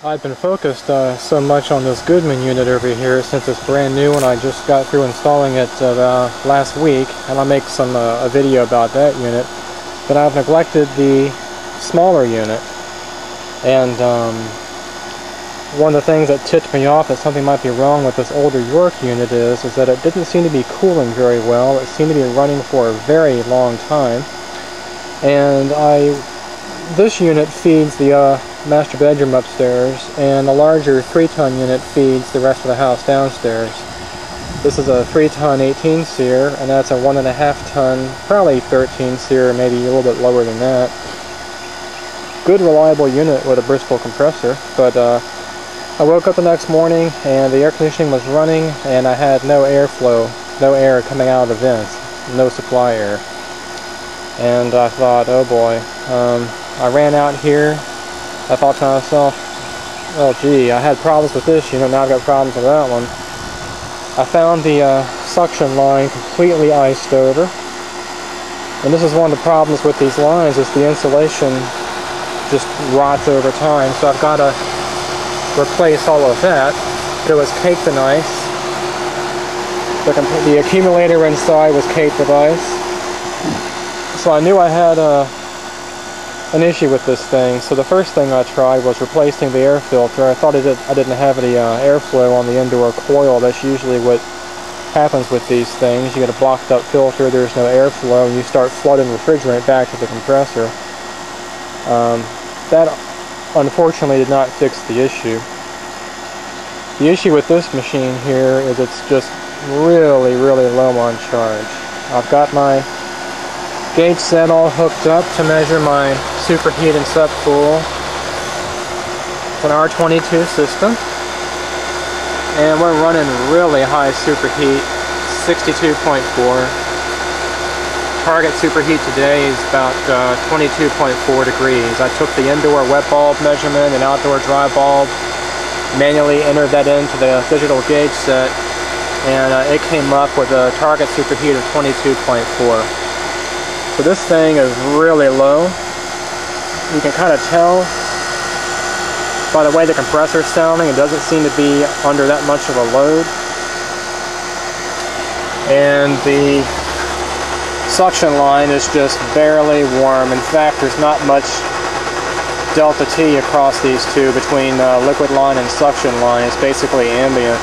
I've been focused so much on this Goodman unit over here since it's brand new and I just got through installing it last week, and I'll make a video about that unit, that I've neglected the smaller unit. And one of the things that tipped me off that something might be wrong with this older York unit is that it didn't seem to be cooling very well. It seemed to be running for a very long time. And this unit feeds the master bedroom upstairs, and the larger 3-ton unit feeds the rest of the house downstairs. This is a 3-ton 18 SEER, and that's a 1.5-ton, probably 13 SEER, maybe a little bit lower than that. Good reliable unit with a Bristol compressor, but I woke up the next morning and the air conditioning was running and I had no airflow, no air coming out of the vents, no supply air. And I thought, oh boy. I ran out here. I thought to myself, oh gee, I had problems with this unit, now I've got problems with that one. I found the suction line completely iced over. And this is one of the problems with these lines, is the insulation just rots over time. So I've got to replace all of that. It was caked in ice. The accumulator inside was caked with ice. So I knew I had an issue with this thing. So the first thing I tried was replacing the air filter. I thought I didn't have any airflow on the indoor coil. That's usually what happens with these things. You get a blocked up filter, there's no airflow, and you start flooding refrigerant back to the compressor. That unfortunately did not fix the issue. The issue with this machine here is it's just really low on charge. I've got my gauge set all hooked up to measure my superheat and subcool. It's an R22 system, and we're running really high superheat, 62.4. Target superheat today is about 22.4 degrees. I took the indoor wet bulb measurement and outdoor dry bulb, manually entered that into the digital gauge set, and it came up with a target superheat of 22.4. So this thing is really low. You can kind of tell by the way the compressor is sounding. It doesn't seem to be under that much of a load. And the suction line is just barely warm. In fact, there's not much delta T across these two between liquid line and suction line. It's basically ambient.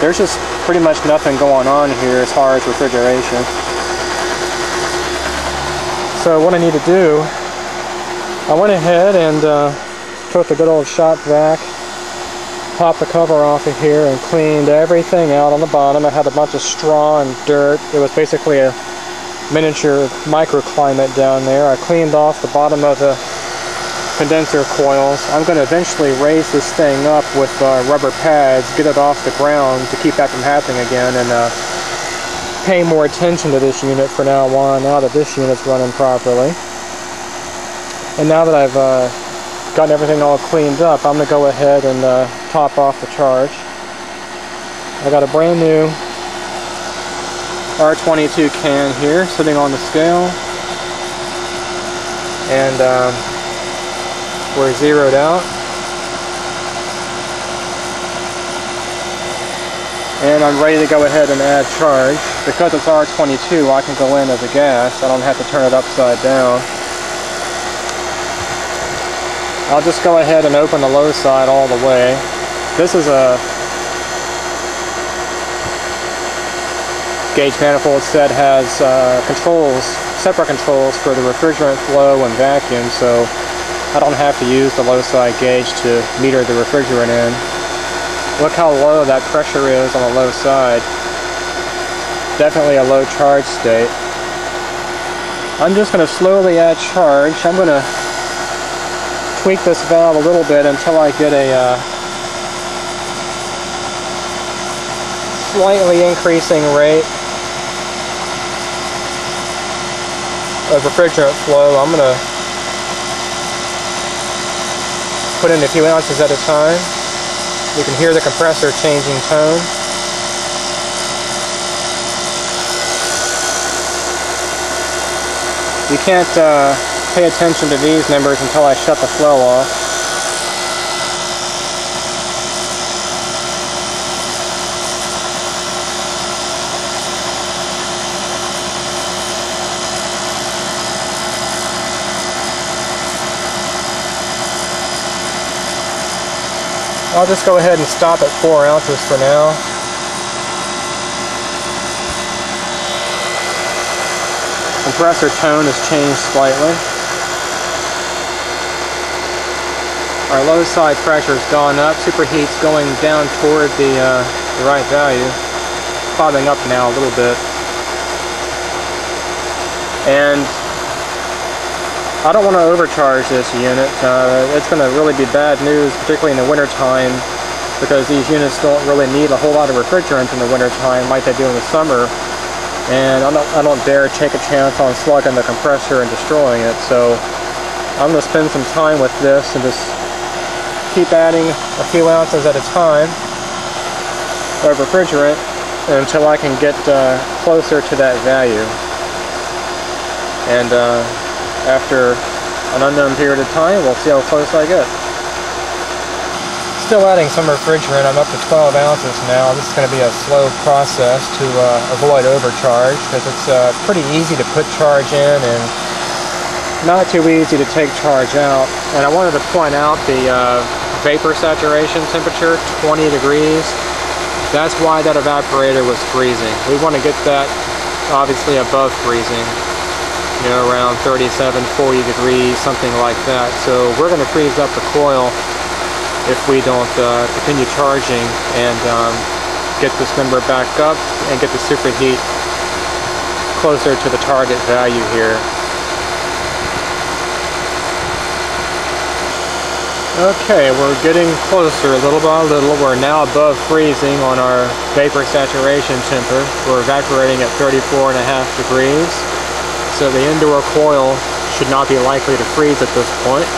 There's just pretty much nothing going on here as far as refrigeration. So what I need to do, I went ahead and took the good old shop vac, popped the cover off of here, and cleaned everything out on the bottom. I had a bunch of straw and dirt. It was basically a miniature microclimate down there. I cleaned off the bottom of the condenser coils. I'm going to eventually raise this thing up with rubber pads, get it off the ground to keep that from happening again, and pay more attention to this unit for now on, now that this unit's running properly. And now that I've gotten everything all cleaned up, I'm going to go ahead and top off the charge. I got a brand new R22 can here sitting on the scale, and we're zeroed out. And I'm ready to go ahead and add charge. Because it's R22, I can go in as a gas. I don't have to turn it upside down. I'll just go ahead and open the low side all the way. This is a gauge manifold set, has controls, separate controls for the refrigerant flow and vacuum, so I don't have to use the low side gauge to meter the refrigerant in. Look how low that pressure is on the low side. Definitely a low charge state. I'm just going to slowly add charge. I'm going to tweak this valve a little bit until I get a slightly increasing rate of refrigerant flow. I'm going to put in a few ounces at a time. You can hear the compressor changing tone. You can't pay attention to these numbers until I shut the flow off. I'll just go ahead and stop at 4 ounces for now. Compressor tone has changed slightly. Our low side pressure has gone up. Superheat's going down toward the right value. Popping up now a little bit. And I don't want to overcharge this unit. It's going to really be bad news, particularly in the wintertime, because these units don't really need a whole lot of refrigerant in the wintertime like they do in the summer. And I don't dare take a chance on slugging the compressor and destroying it. So I'm going to spend some time with this and just keep adding a few ounces at a time of refrigerant until I can get closer to that value. And after an unknown period of time, we'll see how close I get. Still adding some refrigerant. I'm up to 12 ounces now. This is going to be a slow process to avoid overcharge, because it's pretty easy to put charge in and not too easy to take charge out. And I wanted to point out the vapor saturation temperature, 20 degrees. That's why that evaporator was freezing. We want to get that obviously above freezing. You know, around 37, 40 degrees, something like that. So we're going to freeze up the coil if we don't continue charging and get this number back up and get the superheat closer to the target value here. Okay, we're getting closer little by little. We're now above freezing on our vapor saturation temperature. We're evaporating at 34.5 degrees. So the indoor coil should not be likely to freeze at this point.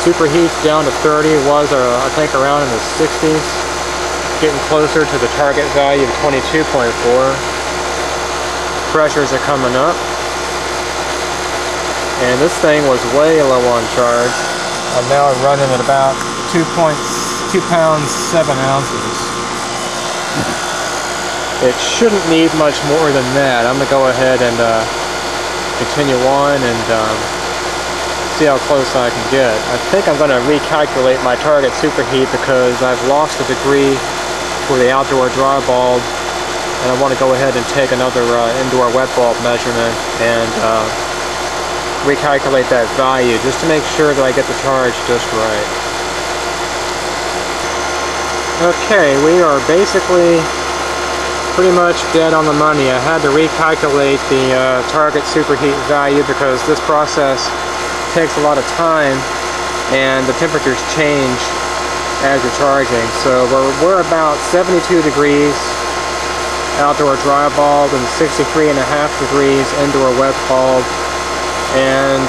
Superheat's down to 30, was I think around in the 60s. Getting closer to the target value of 22.4. Pressures are coming up. And this thing was way low on charge. I'm now running at about 2 pounds 7 ounces. It shouldn't need much more than that. I'm going to go ahead and continue on and see how close I can get. I think I'm going to recalculate my target superheat because I've lost a degree for the outdoor dry bulb, and I want to go ahead and take another indoor wet bulb measurement and recalculate that value just to make sure that I get the charge just right. Okay, we are basically pretty much dead on the money. I had to recalculate the target superheat value because this process takes a lot of time and the temperatures change as you're charging. So we're about 72 degrees outdoor dry bulb and 63.5 degrees indoor wet bulb, and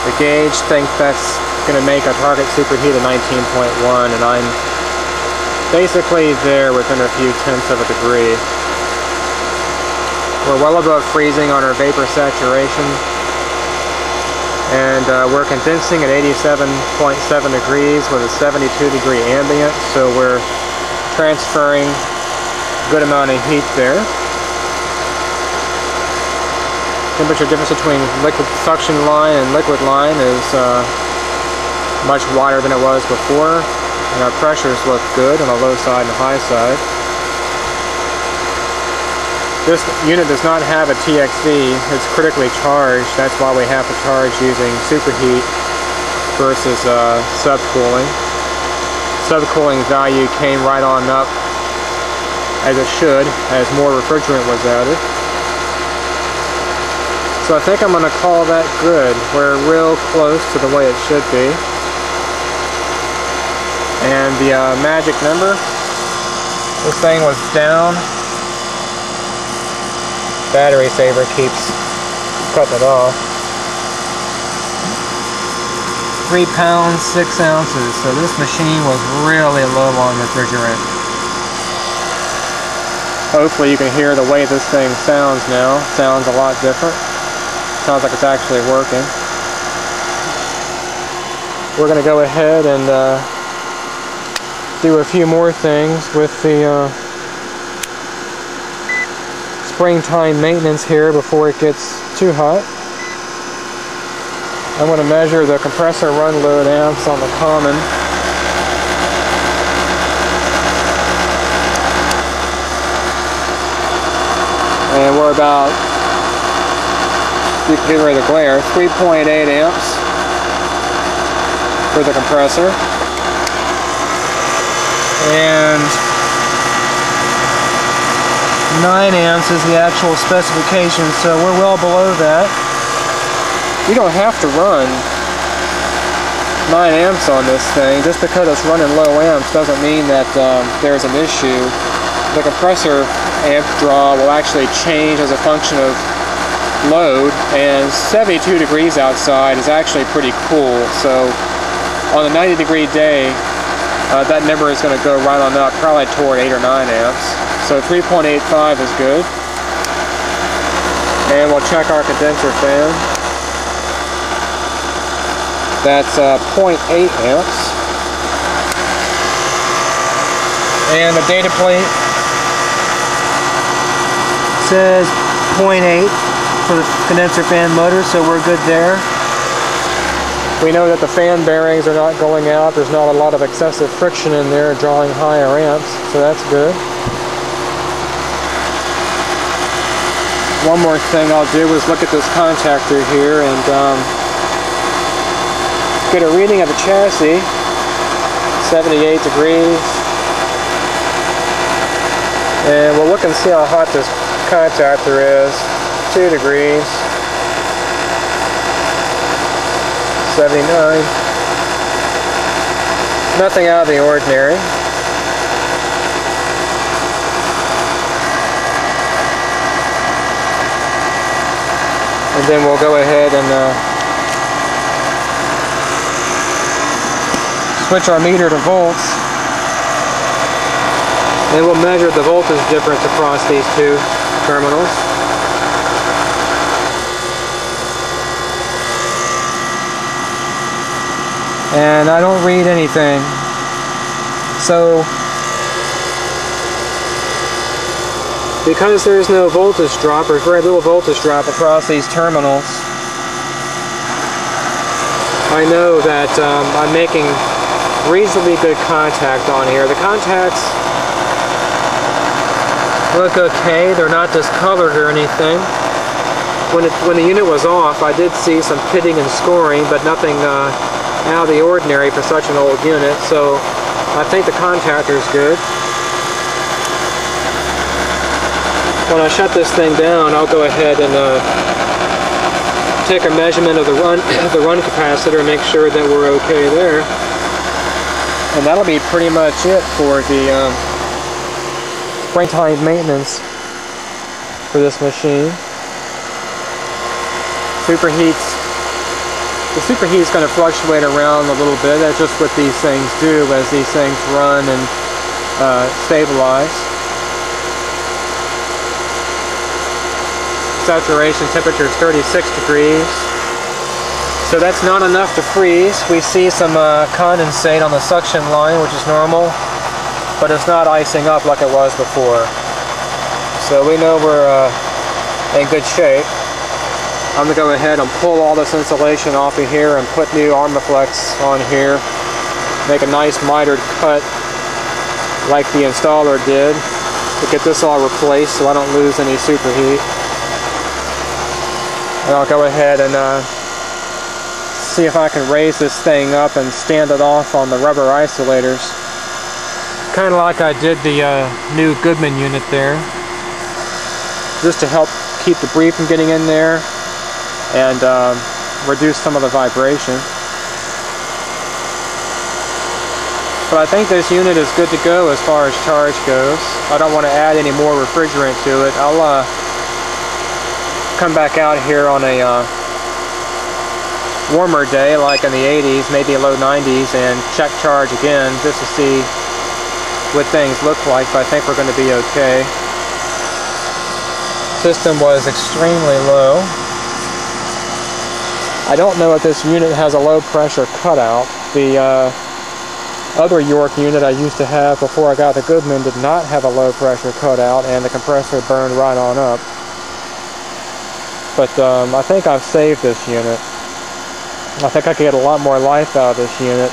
the gauge thinks that's going to make a target superheat of 19.1, and I'm basically there within a few tenths of a degree. We're well above freezing on our vapor saturation, and we're condensing at 87.7 degrees with a 72 degree ambient, so we're transferring a good amount of heat there. Temperature difference between liquid suction line and liquid line is much wider than it was before, and our pressures look good on the low side and high side. This unit does not have a TXV. It's critically charged. That's why we have to charge using superheat versus subcooling. Subcooling value came right on up as it should as more refrigerant was added. So I think I'm going to call that good. We're real close to the way it should be. And the magic number, this thing was down. Battery saver keeps cutting it off. 3 pounds 6 ounces. So this machine was really low on refrigerant. Hopefully you can hear the way this thing sounds now. Sounds a lot different. Sounds like it's actually working. We're going to go ahead and do a few more things with the springtime maintenance here before it gets too hot. I'm going to measure the compressor run load amps on the common. And we're about, you can get rid of the glare, 3.8 amps for the compressor. And 9 amps is the actual specification, so we're well below that. You don't have to run 9 amps on this thing. Just because it's running low amps doesn't mean that there's an issue. The compressor amp draw will actually change as a function of load, and 72 degrees outside is actually pretty cool. So on a 90-degree day, that number is going to go right on up, probably toward 8 or 9 amps. So 3.85 is good. And we'll check our condenser fan. That's 0.8 amps. And the data plate says 0.8 for the condenser fan motor, so we're good there. We know that the fan bearings are not going out. There's not a lot of excessive friction in there drawing higher amps, so that's good. One more thing I'll do is look at this contactor here and get a reading of the chassis. 78 degrees. And we'll look and see how hot this contactor is. 2 degrees. 79. Nothing out of the ordinary. And then we'll go ahead and switch our meter to volts. And we'll measure the voltage difference across these two terminals. And I don't read anything. So, because there's no voltage drop, or very little voltage drop across these terminals, I know that I'm making reasonably good contact on here. The contacts look okay. They're not discolored or anything. When the unit was off, I did see some pitting and scoring, but nothing out of the ordinary for such an old unit, so I think the contactor is good. When I shut this thing down, I'll go ahead and take a measurement of the run capacitor and make sure that we're okay there. And that'll be pretty much it for the springtime maintenance for this machine. The superheat is going to fluctuate around a little bit. That's just what these things do as these things run and stabilize. Saturation temperature is 36 degrees. So that's not enough to freeze. We see some condensate on the suction line, which is normal, but it's not icing up like it was before. So we know we're in good shape. I'm going to go ahead and pull all this insulation off of here and put new Armaflex on here. Make a nice mitered cut like the installer did to get this all replaced so I don't lose any superheat. And I'll go ahead and see if I can raise this thing up and stand it off on the rubber isolators. Kind of like I did the new Goodman unit there. Just to help keep debris from getting in there and reduce some of the vibration. But I think this unit is good to go as far as charge goes. I don't want to add any more refrigerant to it. I'll come back out here on a warmer day, like in the 80s, maybe low 90s, and check charge again just to see what things look like, but I think we're going to be okay. System was extremely low. I don't know if this unit has a low pressure cutout. The other York unit I used to have before I got the Goodman did not have a low pressure cutout, and the compressor burned right on up. But I think I've saved this unit. I think I could get a lot more life out of this unit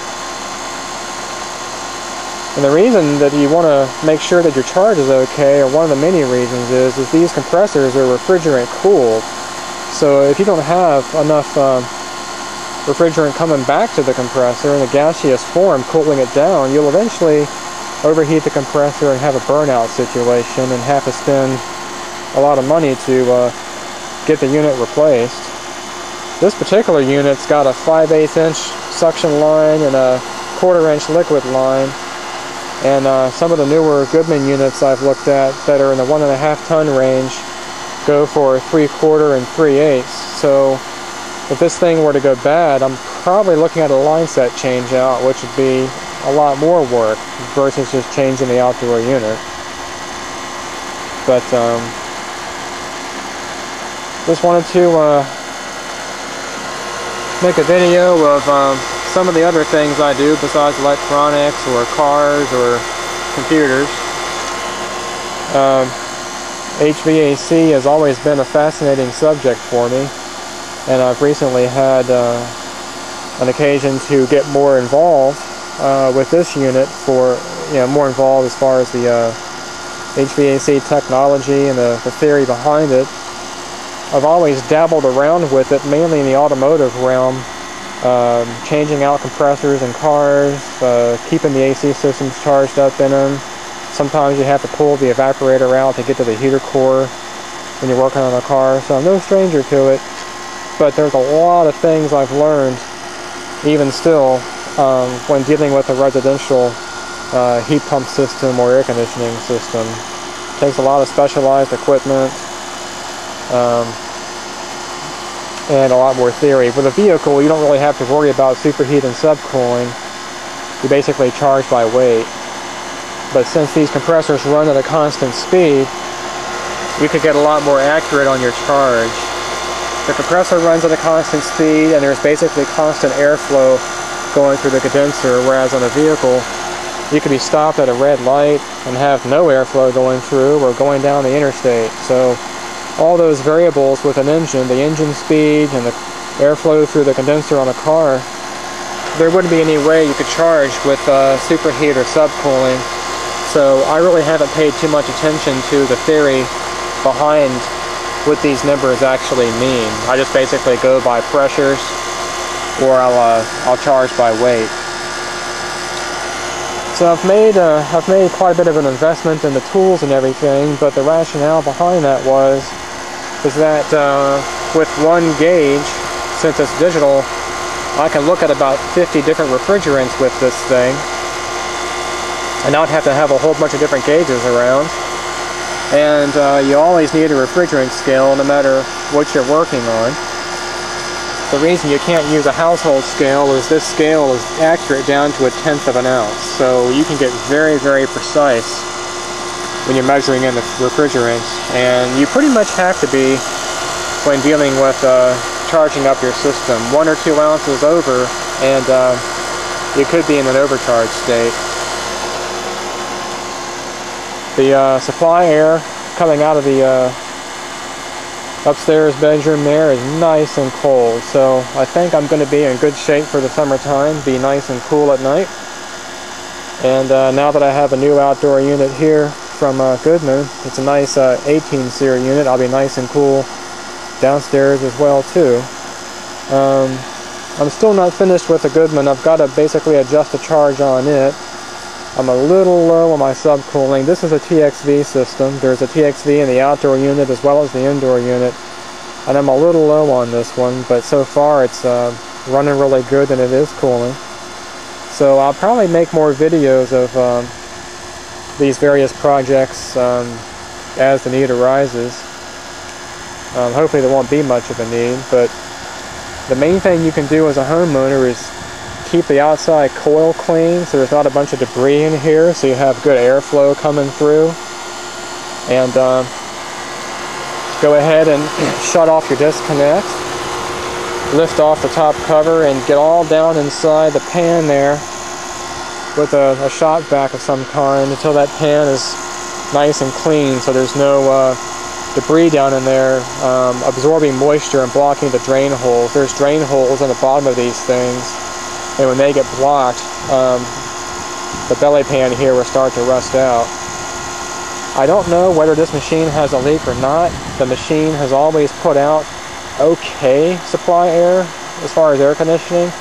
And the reason that you want to make sure that your charge is okay, or one of the many reasons, is these compressors are refrigerant cooled. So if you don't have enough refrigerant coming back to the compressor in a gaseous form cooling it down, you'll eventually overheat the compressor and have a burnout situation and have to spend a lot of money to get the unit replaced. This particular unit's got a 5/8 inch suction line and a 1/4 inch liquid line, and some of the newer Goodman units I've looked at that are in the 1.5 ton range go for 3/4 and 3/8. So if this thing were to go bad, I'm probably looking at a line set change out, which would be a lot more work versus just changing the outdoor unit. But just wanted to make a video of some of the other things I do besides electronics or cars or computers. HVAC has always been a fascinating subject for me, and I've recently had an occasion to get more involved with this unit, for more involved as far as the HVAC technology and the theory behind it. I've always dabbled around with it, mainly in the automotive realm, changing out compressors in cars, keeping the AC systems charged up in them. Sometimes you have to pull the evaporator out to get to the heater core when you're working on a car, so I'm no stranger to it. But there's a lot of things I've learned, even still, when dealing with a residential heat pump system or air conditioning system. It takes a lot of specialized equipment, and a lot more theory. With a vehicle, you don't really have to worry about superheat and subcooling. You basically charge by weight. But since these compressors run at a constant speed, you could get a lot more accurate on your charge. The compressor runs at a constant speed, and there's basically constant airflow going through the condenser, whereas on a vehicle, you could be stopped at a red light and have no airflow going through, or going down the interstate. So all those variables with an engine, the engine speed and the airflow through the condenser on a car, there wouldn't be any way you could charge with superheat or subcooling. So I really haven't paid too much attention to the theory behind what these numbers actually mean. I just basically go by pressures, or I'll charge by weight. So I've made quite a bit of an investment in the tools and everything, but the rationale behind that was that with one gauge, since it's digital, I can look at about 50 different refrigerants with this thing, and not have to have a whole bunch of different gauges around. And you always need a refrigerant scale no matter what you're working on. The reason you can't use a household scale is this scale is accurate down to 1/10 of an ounce. So you can get very, very precise when you're measuring in the refrigerant. And you pretty much have to be when dealing with charging up your system. 1 or 2 ounces over, and you could be in an overcharge state. The supply air coming out of the upstairs bedroom there is nice and cold, so I think I'm going to be in good shape for the summertime, be nice and cool at night. And now that I have a new outdoor unit here from Goodman, it's a nice 18 SEER unit, I'll be nice and cool downstairs as well too. I'm still not finished with the Goodman. I've got to basically adjust the charge on it. I'm a little low on my subcooling. This is a TXV system. There's a TXV in the outdoor unit as well as the indoor unit, and I'm a little low on this one, but so far it's running really good and it is cooling. So I'll probably make more videos of these various projects as the need arises. Hopefully there won't be much of a need, but the main thing you can do as a homeowner is keep the outside coil clean so there's not a bunch of debris in here, so you have good airflow coming through. And go ahead and shut off your disconnect, lift off the top cover, and get all down inside the pan there with a shop vac of some kind until that pan is nice and clean, so there's no debris down in there absorbing moisture and blocking the drain holes. There's drain holes on the bottom of these things, and when they get blocked, the belly pan here will start to rust out. I don't know whether this machine has a leak or not. The machine has always put out okay supply air as far as air conditioning.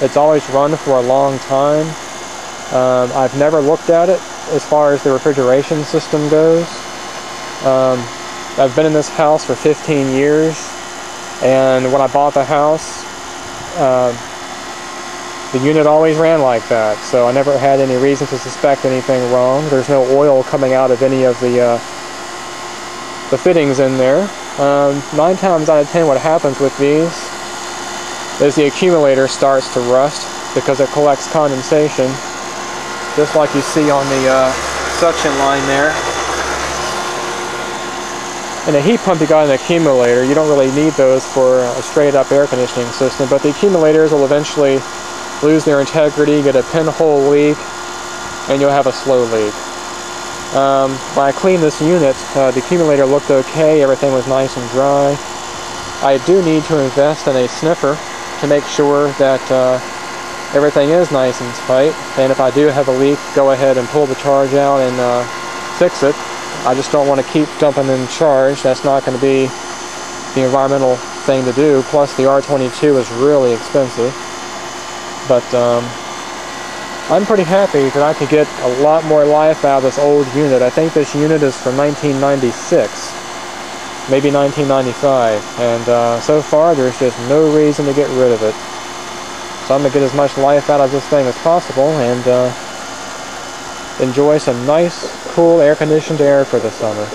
It's always run for a long time. I've never looked at it as far as the refrigeration system goes. I've been in this house for 15 years, and when I bought the house, the unit always ran like that, so I never had any reason to suspect anything wrong. There's no oil coming out of any of the fittings in there. 9 times out of 10 what happens with these is the accumulator starts to rust because it collects condensation, just like you see on the suction line there. In a heat pump you got an accumulator. You don't really need those for a straight up air conditioning system, but the accumulators will eventually lose their integrity, get a pinhole leak, and you'll have a slow leak. When I cleaned this unit, the accumulator looked okay, everything was nice and dry. I do need to invest in a sniffer to make sure that everything is nice and tight, and if I do have a leak, go ahead and pull the charge out and fix it. I just don't want to keep dumping in charge. That's not going to be the environmental thing to do, plus the R22 is really expensive. But I'm pretty happy that I could get a lot more life out of this old unit. I think this unit is from 1996, maybe 1995, and so far there's just no reason to get rid of it. So I'm going to get as much life out of this thing as possible and enjoy some nice, cool air-conditioned air for the summer.